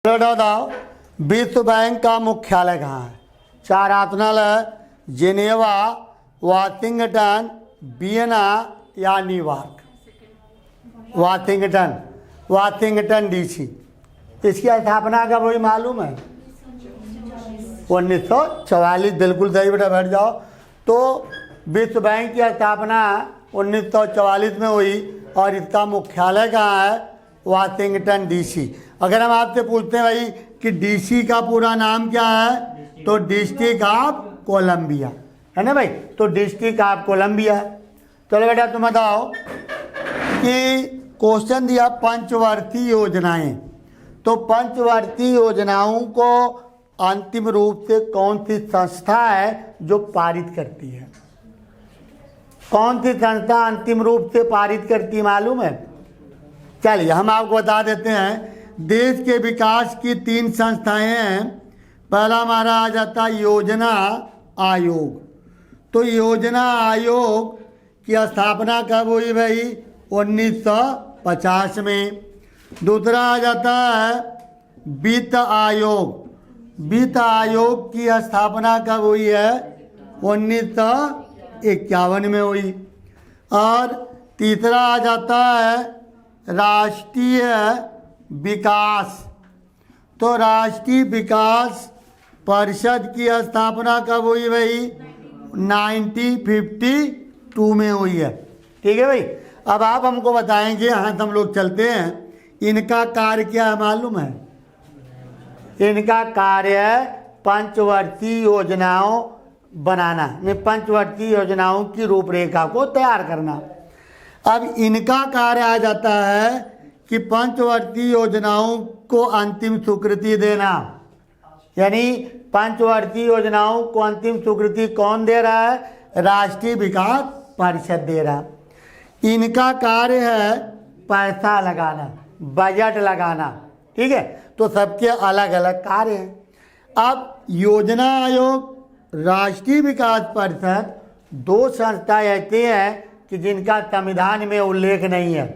बताओ विश्व बैंक का मुख्यालय कहाँ है? चार ऑप्शनल है, जिनेवा, वाशिंगटन, वियना या न्यूयॉर्क। Washington DC. इसकी स्थापना कब हुई मालूम है? 1944। बिल्कुल सही बेटा, बैठ जाओ। तो विश्व बैंक की स्थापना 1944 में हुई और इसका मुख्यालय कहाँ है? Washington DC. अगर हम आपसे पूछते हैं भाई कि डीसी का पूरा नाम क्या है, तो डिस्ट्रिक्ट ऑफ कोलंबिया है ना भाई, तो डिस्ट्रिक्ट ऑफ कोलंबिया। चलो बेटा तुम बताओ कि क्वेश्चन दिया पंचवर्षीय योजनाएं, तो पंचवर्षीय योजनाओं को अंतिम रूप से कौन सी संस्था है जो पारित करती है? कौन सी संस्था अंतिम रूप से पारित करती है मालूम है? चलिए हम आपको बता देते हैं। देश के विकास की 3 संस्थाएं हैं। पहला हमारा आ जाता है योजना आयोग। तो योजना आयोग की स्थापना कब हुई भाई? 1950 में। दूसरा आ जाता है वित्त आयोग। वित्त आयोग की स्थापना कब हुई है? 1951 में हुई। और तीसरा आ जाता है राष्ट्रीय विकास। तो राष्ट्रीय विकास परिषद की स्थापना कब हुई भाई? 1952 में हुई है। ठीक है भाई। अब आप हमको बताएंगे, यहाँ हम लोग चलते हैं, इनका कार्य क्या है मालूम है? इनका कार्य है पंचवर्षीय योजनाओं बनाना, पंचवर्षीय योजनाओं की रूपरेखा को तैयार करना। अब इनका कार्य आ जाता है कि पंचवर्षीय योजनाओं को अंतिम स्वीकृति देना। यानी पंचवर्षीय योजनाओं को अंतिम स्वीकृति कौन दे रहा है? राष्ट्रीय विकास परिषद दे रहा। इनका कार्य है पैसा लगाना, बजट लगाना। ठीक है, तो सबके अलग अलग कार्य हैं। अब योजना आयोग, राष्ट्रीय विकास परिषद 2 संस्थाएं ऐसी हैं कि जिनका संविधान में उल्लेख नहीं है।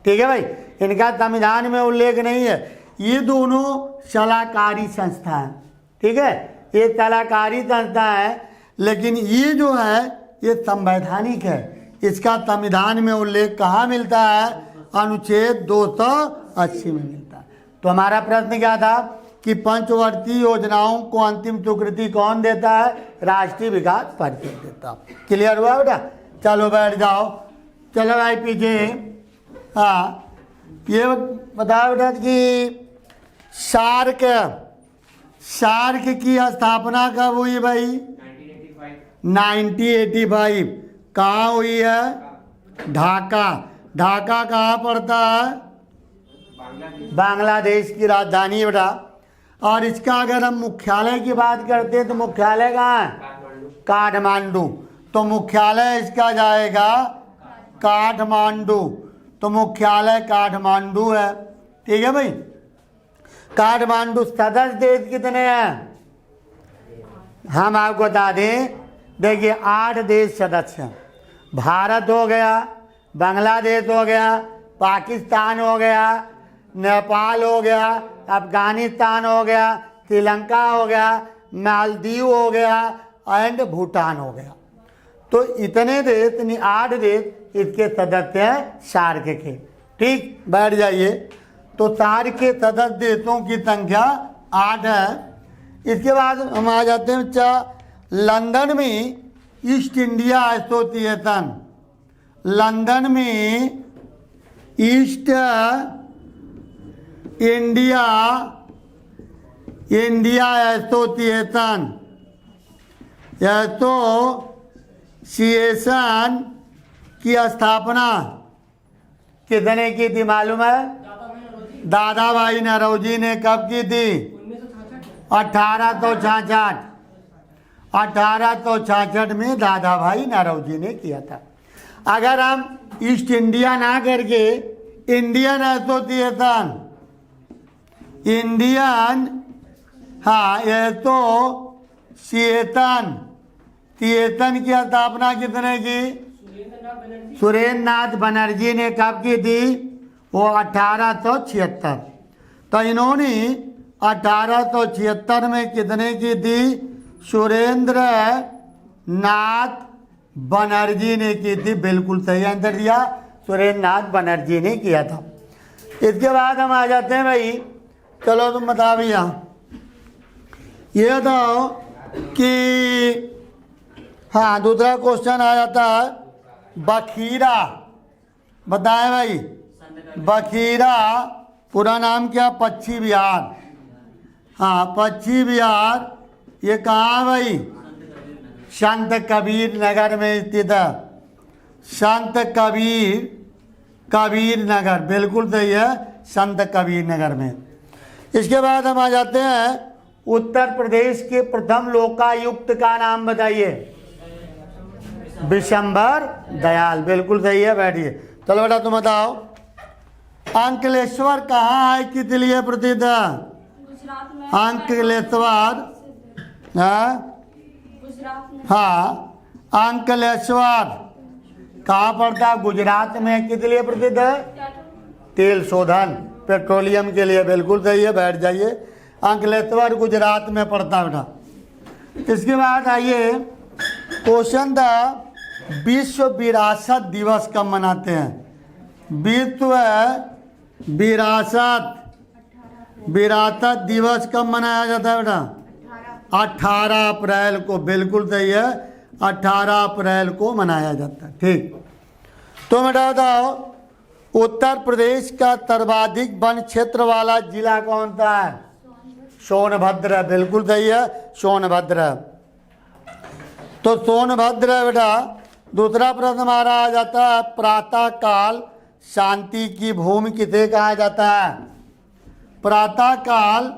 ठीक है भाई, इनका संविधान में उल्लेख नहीं है। ये दोनों सलाहकारी संस्था हैं। ठीक है, ये सलाहकारी संस्था है, लेकिन ये जो है ये संवैधानिक है। इसका संविधान में उल्लेख कहाँ मिलता है? अनुच्छेद 280 में मिलता है। तो हमारा प्रश्न क्या था कि पंचवर्षीय योजनाओं को अंतिम स्वीकृति कौन देता है? राष्ट्रीय विकास परिषद देता है। क्लियर हुआ बेटा? चलो बैठ जाओ। चलो भाई पीछे। हाँ, ये बताओ बेटा कि सार्क की स्थापना कब हुई भाई? 1985। कहाँ हुई है? ढाका। ढाका कहाँ पड़ता है? बांग्लादेश की राजधानी बेटा। और इसका अगर हम मुख्यालय की बात करते हैं तो मुख्यालय कहाँ है? काठमांडू। तो मुख्यालय इसका जाएगा काठमांडू। तो मुख्यालय काठमांडू है। ठीक है भाई। काठमांडू। सदस्य देश कितने हैं? हम आपको बता दें, देखिए 8 देश सदस्य हैं। भारत हो गया, बांग्लादेश हो गया, पाकिस्तान हो गया, नेपाल हो गया, अफगानिस्तान हो गया, श्रीलंका हो गया, मालदीव हो गया एंड भूटान हो गया। तो इतने देश, 8 देश इसके सदस्य हैं सार्क के। ठीक, बैठ जाइए। तो सार्क के सदस्य देशों की संख्या 8 है। इसके बाद हम आ जाते हैं लंदन में ईस्ट इंडिया एसोसिएशन। लंदन में ईस्ट इंडिया एसोसिएशन की स्थापना किसने की थी मालूम है? दादा भाई नौरोजी ने कब की थी? 1866। 1866 में दादा भाई नौरोजी ने किया था। अगर हम ईस्ट इंडिया ना करके इंडियन एसोसिएशन, एसोसिएशन की स्थापना किसने की? सुरेंद्र नाथ बनर्जी ने कब की थी? वो 1876। तो इन्होंने 1876 में कितने की थी? सुरेंद्र नाथ बनर्जी ने की थी। बिल्कुल सही आंसर दिया, सुरेंद्र नाथ बनर्जी ने किया था। इसके बाद हम आ जाते हैं भाई, चलो तुम बताओ भैया, ये बताओ कि हाँ दूसरा क्वेश्चन आ जाता है बखीरा। बताएं भाई, बखीरा पूरा नाम क्या? पश्चिम बिहार। हाँ पश्चिम बिहार ये कहाँ है भाई? संत कबीर नगर में स्थित है। संत कबीर नगर, बिल्कुल सही है, संत कबीर नगर में। इसके बाद हम आ जाते हैं उत्तर प्रदेश के प्रथम लोकायुक्त का नाम बताइए। विशंबर दयाल, बिल्कुल सही है, बैठिए। चलो बेटा तुम बताओ, अंकलेश्वर कहाँ है, किस लिए प्रसिद्ध है? अंकलेश्वर, हाँ अंकलेश्वर कहाँ पड़ता है? गुजरात में। किस लिए प्रसिद्ध है? तेल शोधन, पेट्रोलियम के लिए, बिल्कुल सही है, बैठ जाइए। अंकलेश्वर गुजरात में पड़ता है बेटा। इसके बाद आइए क्वेश्चन था, विश्व विरासत दिवस कब मनाते हैं? विश्व विरासत दिवस कब मनाया जाता है बेटा? 18 अप्रैल को, बिल्कुल सही है, 18 अप्रैल को मनाया जाता है। ठीक, तो बेटा बताओ उत्तर प्रदेश का सर्वाधिक वन क्षेत्र वाला जिला कौन सा है? सोनभद्र, बिल्कुल सही है, सोनभद्र। तो सोनभद्र है बेटा। दूसरा प्रश्न हमारा आ जाता है, प्रातः काल शांति की भूमि किसे कहा जाता है? प्रातः काल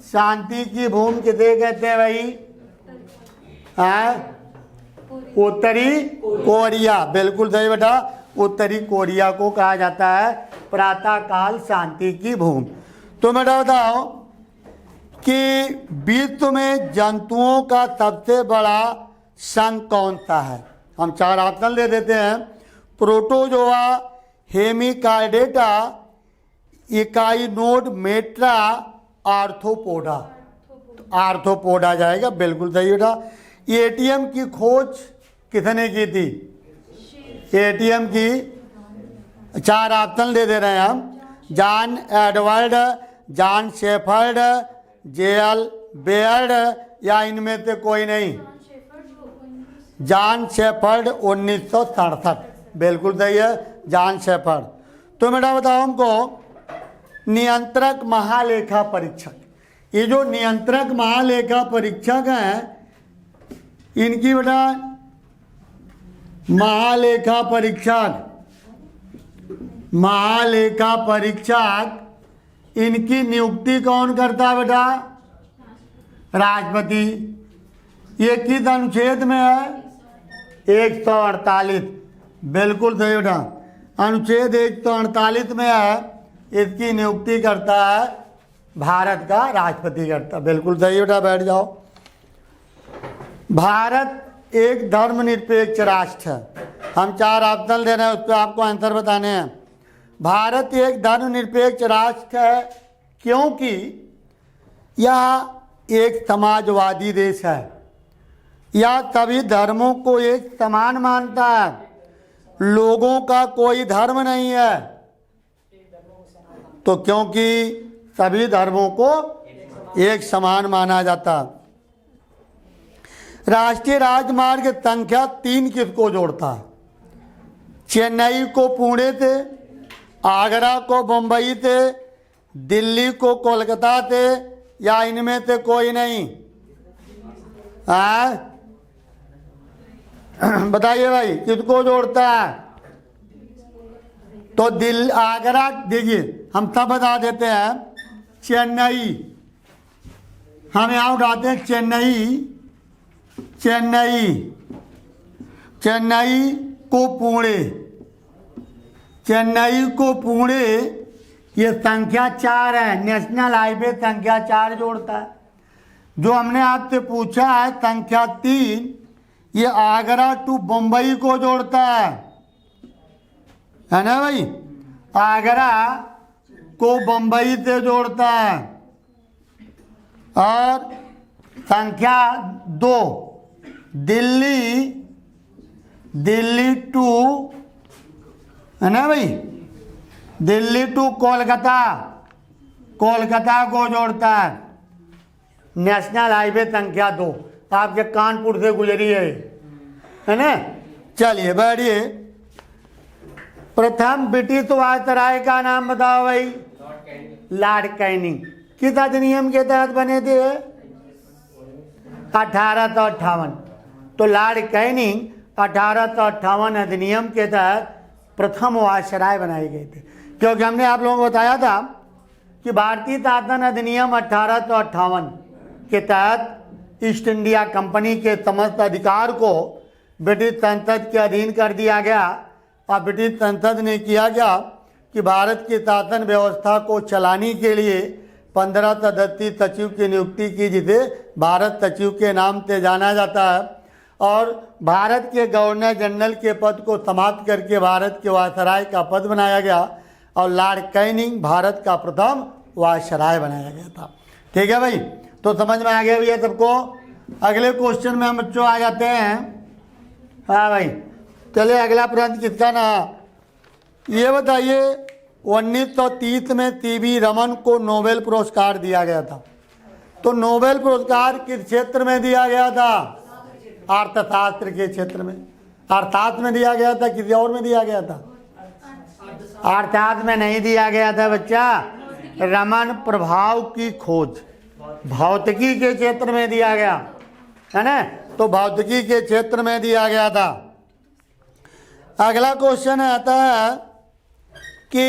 शांति की भूमि किसे कहते हैं भाई? उत्तरी कोरिया, बिल्कुल सही बेटा, उत्तरी कोरिया को कहा जाता है प्रातः काल शांति की भूमि। तो बेटा बताओ कि विश्व में जंतुओं का सबसे बड़ा संघ कौन सा है? हम 4 ऑप्शन दे देते हैं, protozoa, Hemichordata, Echinodermata, arthropoda. Arthropoda जाएगा, बिल्कुल सही बेटा। एटीएम की खोज किसने की थी? एटीएम की 4 ऑप्शन दे दे रहे हैं हम, John Edward, John shepherd, JL Baird, या इनमें से कोई नहीं? जॉन शेफर्ड 1967, बिल्कुल सही है, जॉन शेफर्ड। तो बेटा बताओ हमको, नियंत्रक महालेखा परीक्षक, ये जो नियंत्रक महालेखा परीक्षक हैं, इनकी बेटा महालेखा परीक्षक इनकी नियुक्ति कौन करता है बेटा? राष्ट्रपति। ये किस अनुच्छेद में है? 148, बिल्कुल सही बेटा, अनुच्छेद 148 में है, इसकी नियुक्ति करता है भारत का राष्ट्रपति करता, बिल्कुल सही बेटा, बैठ जाओ। भारत एक धर्मनिरपेक्ष राष्ट्र है। हम 4 ऑप्शन दे रहे हैं, उस पर आपको आंसर बताने हैं। भारत एक धर्मनिरपेक्ष राष्ट्र है क्योंकि यह एक समाजवादी देश है। यह सभी धर्मों को एक समान मानता है, लोगों का कोई धर्म नहीं है। तो क्योंकि सभी धर्मों को एक समान माना जाता। राष्ट्रीय राजमार्ग संख्या 3 किसको जोड़ता है? चेन्नई को पुणे से, आगरा को मुंबई से, दिल्ली को कोलकाता से, या इनमें से कोई नहीं? बताइए भाई, किसको जोड़ता है? तो आगरा, देखिए हम सब बता देते हैं, चेन्नई, हम यहाँ उठाते हैं चेन्नई को पुणे, ये संख्या 4 है, नेशनल हाईवे संख्या 4 जोड़ता है। जो हमने आपसे पूछा है संख्या 3, ये आगरा टू मुंबई को जोड़ता है ना भाई? आगरा को मुंबई से जोड़ता है। और संख्या 2 दिल्ली टू, है ना भाई, दिल्ली टू कोलकाता, कोलकाता को जोड़ता है। नेशनल हाईवे संख्या 2 आपके कानपुर से गुजरी है ना। चलिए बैठिए। प्रथम ब्रिटिश वायसराय का नाम बताओ भाई। Lord Canning. किस अधिनियम के तहत बने थे? 1858। तो लॉर्ड कैनिंग 1858 अधिनियम के तहत प्रथम वायसराय बनाए गए थे। क्योंकि हमने आप लोगों को बताया था कि भारतीय शासन अधिनियम 1858 के तहत ईस्ट इंडिया कंपनी के समस्त अधिकार को ब्रिटिश संसद के अधीन कर दिया गया और ब्रिटिश संसद ने किया क्या कि भारत की शासन व्यवस्था को चलाने के लिए 15 सदस्यीय सचिव की नियुक्ति की, जिसे भारत सचिव के नाम से जाना जाता है। और भारत के गवर्नर जनरल के पद को समाप्त करके भारत के वायसराय का पद बनाया गया और लॉर्ड कैनिंग भारत का प्रथम वायसराय बनाया गया था। ठीक है भाई, तो समझ में आ गया भैया सबको। अगले क्वेश्चन में हम बच्चों आ जाते हैं। हाँ भाई, चलिए अगला प्रश्न किसका ना, ये बताइए 1930 में सीवी रमन को नोबेल पुरस्कार दिया गया था। तो नोबेल पुरस्कार किस क्षेत्र में दिया गया था? अर्थशास्त्र के क्षेत्र में। अर्थशास्त्र में दिया गया था, किसी और में दिया गया था? अर्थशास्त्र में नहीं दिया गया था बच्चा। रमन प्रभाव की खोज भौतिकी के क्षेत्र में दिया गया है ना, तो भौतिकी के क्षेत्र में दिया गया था। अगला क्वेश्चन आता है कि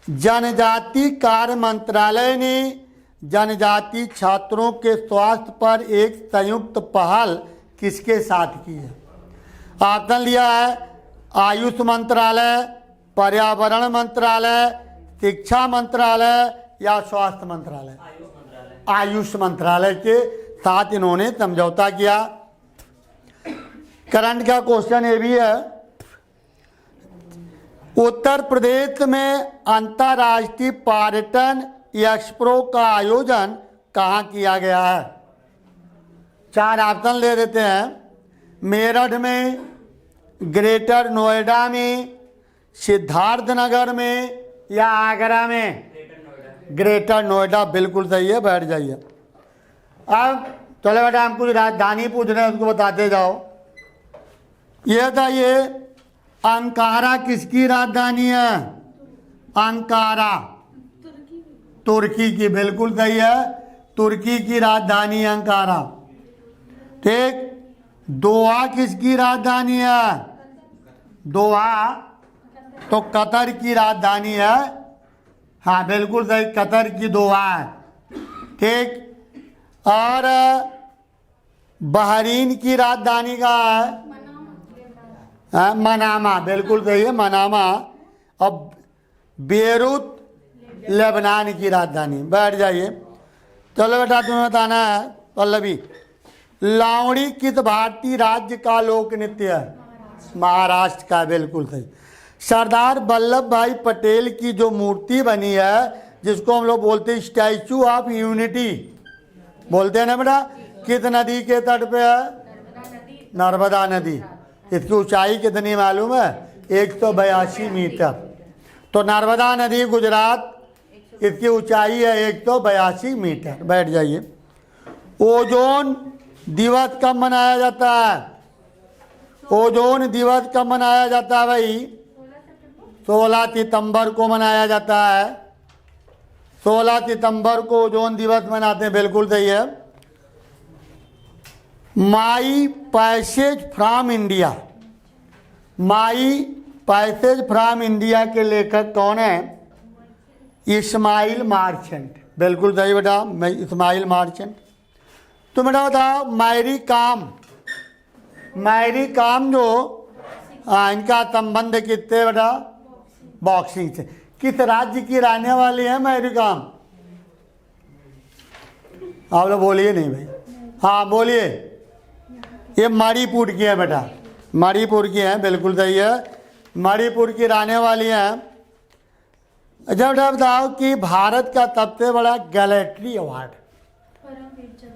जनजाति कार्य मंत्रालय ने जनजाति छात्रों के स्वास्थ्य पर एक संयुक्त पहल किसके साथ की है? ऑप्शन लिया है आयुष मंत्रालय, पर्यावरण मंत्रालय, शिक्षा मंत्रालय या स्वास्थ्य मंत्रालय। आयुष मंत्रालय के साथ इन्होंने समझौता किया। करंट का क्वेश्चन ये भी है, उत्तर प्रदेश में अंतर्राष्ट्रीय पर्यटन एक्सपो का आयोजन कहाँ किया गया है? 4 ऑप्शन ले देते हैं। मेरठ में, ग्रेटर नोएडा में, सिद्धार्थनगर में या आगरा में? ग्रेटर नोएडा बिल्कुल सही है, बैठ जाइए। अब चलो बेटा, हम कुछ राजधानी पूछ रहे हैं, उसको बताते जाओ। ये बताइए अंकारा किसकी राजधानी है? अंकारा तुर्की की, बिल्कुल सही है, तुर्की की राजधानी अंकारा। ठीक। दोहा किसकी राजधानी है? दोहा तो कतर की राजधानी है। हाँ बिल्कुल सही, कतर की दोहा है। ठीक। और बहरीन की राजधानी का है? हाँ, मनामा, बिल्कुल सही है, मनामा। अब बेरूत लेबनान की राजधानी। बैठ जाइए। चलो बेटा, तुम्हें बताना है पल्लवी, लावणी किस भारतीय राज्य का लोक नृत्य है? महाराष्ट्र का, बिल्कुल सही। सरदार वल्लभ भाई पटेल की जो मूर्ति बनी है, जिसको हम लोग बोलते हैं स्टैचू ऑफ यूनिटी, बोलते हैं ना बेटा, किस नदी के तट पे है? नर्मदा नदी। इसकी ऊंचाई कितनी मालूम है? 182 मीटर। तो नर्मदा नदी गुजरात, इसकी ऊंचाई है 182 मीटर। बैठ जाइए। ओजोन दिवस कब मनाया जाता है? ओजोन दिवस कब मनाया जाता है भाई? 16 सितंबर को मनाया जाता है। 16 सितंबर को ओजोन दिवस मनाते हैं, बिल्कुल सही है। My passage from India, my passage from India के लेखक कौन है? इस्माइल मार्चेंट, बिल्कुल सही बेटा, इस्माइल मार्चेंट। तो बेटा बताओ मैरी कॉम, मैरी कॉम जो इनका संबंध किससे बेटा? बॉक्सिंग से। किस राज्य की रहने वाली है मैरी कॉम? आप लोग बोलिए नहीं भाई, हाँ बोलिए। ये मणिपुर की है बेटा, मणिपुर की है, बिल्कुल सही है, मणिपुर की रहने वाली है। अच्छा बेटा बताओ कि भारत का सबसे बड़ा गैलेटरी अवार्ड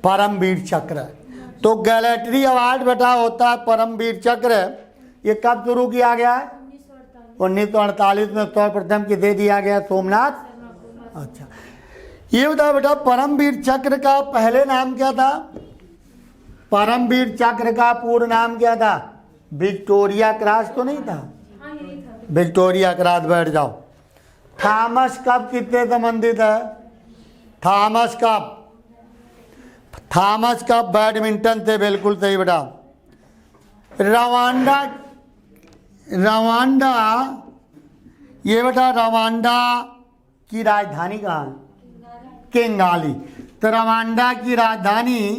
परमवीर चक्र। तो गैलेटरी अवार्ड बेटा होता है परमवीर चक्र, ये कब शुरू किया गया है? 1948 में सर्वप्रथम किसे दिया गया? सोमनाथ। अच्छा ये बताओ बेटा परमवीर चक्र का पहले नाम क्या था? परमवीर चक्र का पूर्ण नाम क्या था? विक्टोरिया क्रॉस तो नहीं था? Victoria cross. बैठ जाओ। थॉमस कप किससे संबंधित है? Thomas cup, Thomas cup badminton से। बिल्कुल सही बेटा। रवांडा, रवांडा ये बेटा रवांडा की राजधानी कहाँ है? किंगाली। तो रवांडा की राजधानी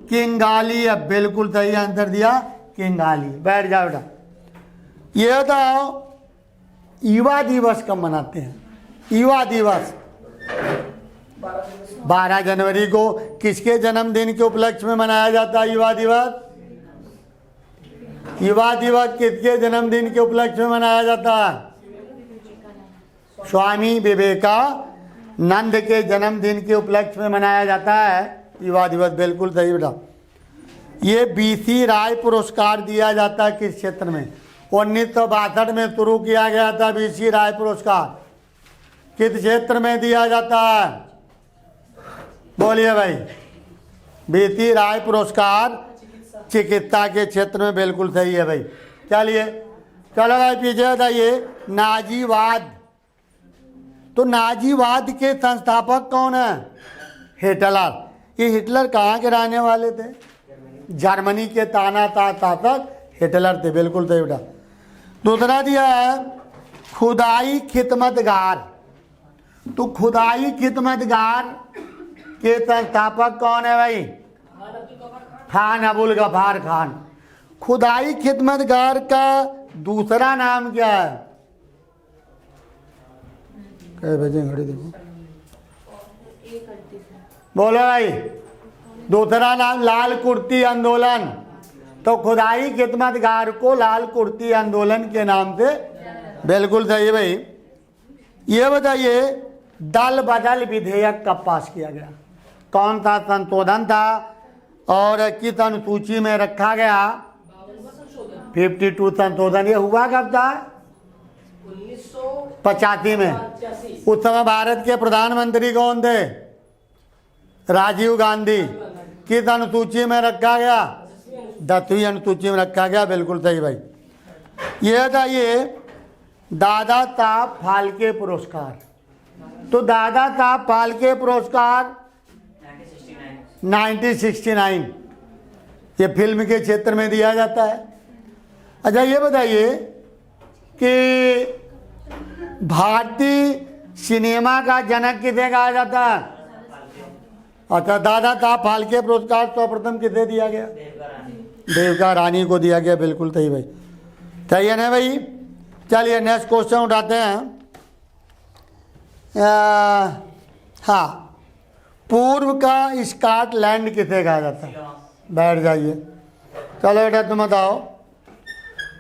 किंगाली है। बिल्कुल सही आंसर दिया, किंगाली। बैठ जाओ बेटा। ये बताओ युवा दिवस कब मनाते हैं? युवा दिवस 12 जनवरी को किसके जन्मदिन के उपलक्ष्य में मनाया जाता है? युवा दिवस। युवा दिवस किसके जन्मदिन के उपलक्ष्य में मनाया जाता है? स्वामी विवेकानंद के जन्मदिन के उपलक्ष्य में मनाया जाता है युवा दिवस। बिल्कुल सही बेटा। ये बीसी राय पुरस्कार दिया जाता है किस क्षेत्र में? 1962 में शुरू किया गया था बीसी राय पुरस्कार। किस क्षेत्र में दिया जाता है? बोलिए भाई। बीसी राय पुरस्कार चिकित्सा के क्षेत्र में। बिल्कुल सही है भाई। चलिए चलो भाई पीछे बताइए। नाजीवाद, तो नाजीवाद के संस्थापक कौन है? हिटलर। ये हिटलर कहाँ के रहने वाले थे? जर्मनी के तानाशाह शासक हिटलर थे। बिल्कुल सही बेटा। दूसरा दिया है खुदाई खिदमतगार। तो खुदाई खिदमतगार के संस्थापक कौन है भाई? खान अबुल गफार खान। खुदाई खिदमतगार का दूसरा नाम क्या है? कह भेजे घड़ी देखो, बोलो भाई। दूसरा नाम लाल कुर्ती आंदोलन। तो खुदाई खिदमतगार को लाल कुर्ती आंदोलन के नाम से। बिल्कुल सही भाई। ये बताइए दल बदल विधेयक कब पास किया गया? कौन सा संशोधन था और किस अनुसूची में रखा गया? 52 संशोधन। ये हुआ कब था? 1985 में। उस समय भारत के प्रधानमंत्री कौन थे? राजीव गांधी। किस अनुसूची में रखा गया? 10वीं अनुसूची में रखा गया। बिल्कुल सही भाई। ये था ये दादा साहब फाल्के पुरस्कार। तो दादा साहब फाल्के पुरस्कार 1969 ये फिल्म के क्षेत्र में दिया जाता है। अच्छा ये बताइए कि भारतीय सिनेमा का जनक किसे कहा जाता है? अच्छा दादा साहब फाल्के पुरस्कार सर्वप्रथम किसे दिया गया? देविका रानी को दिया गया। बिल्कुल सही भाई। सही है ना भाई। चलिए नेक्स्ट क्वेश्चन उठाते हैं। हाँ, पूर्व का स्कॉटलैंड किसे कहा जाता है? बैठ जाइए। चलो बेटा तुम बताओ।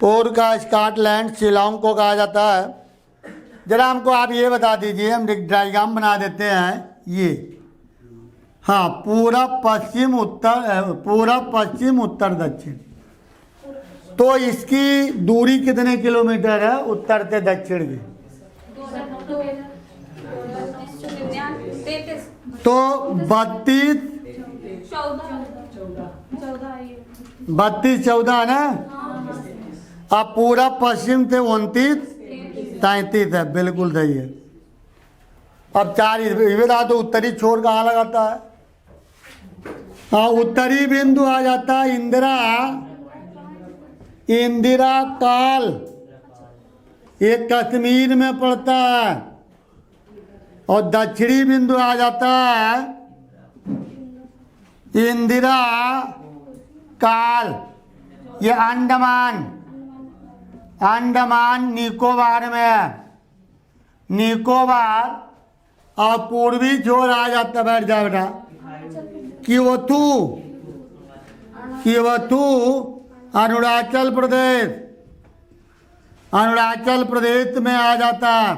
पूर्व का स्कॉटलैंड शिलोंग को कहा जाता है। जरा हमको आप ये बता दीजिए, हम डायग्राम बना देते हैं। ये हाँ पूरब पश्चिम उत्तर दक्षिण। तो इसकी दूरी कितने किलोमीटर है उत्तर से दक्षिण की? तो 32-14 ना। अब पूरब पश्चिम से 29-33 है। बिल्कुल सही है। अब 4 बता दो उत्तरी छोर कहाँ लगाता है? हाँ उत्तरी बिंदु आ जाता है इंदिरा काल। ये कश्मीर में पड़ता है। और दक्षिणी बिंदु आ जाता है इंदिरा काल। ये अंडमान निकोबार में है। निकोबार और पूर्वी छोर आ जाता। बैठ जाओ बेटा। किवथू अरुणाचल प्रदेश में आ जाता है।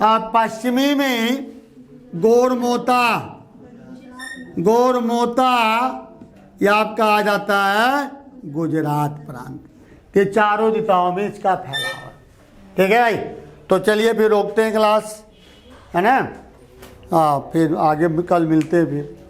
पश्चिमी में गोरमोता, गोरमोता ये आपका आ जाता है गुजरात प्रांत। ये चारों दिशाओं में इसका फैलाव है। ठीक है भाई, तो चलिए फिर रोकते हैं क्लास, है ना। हाँ, फिर आगे कल मिलते हैं फिर।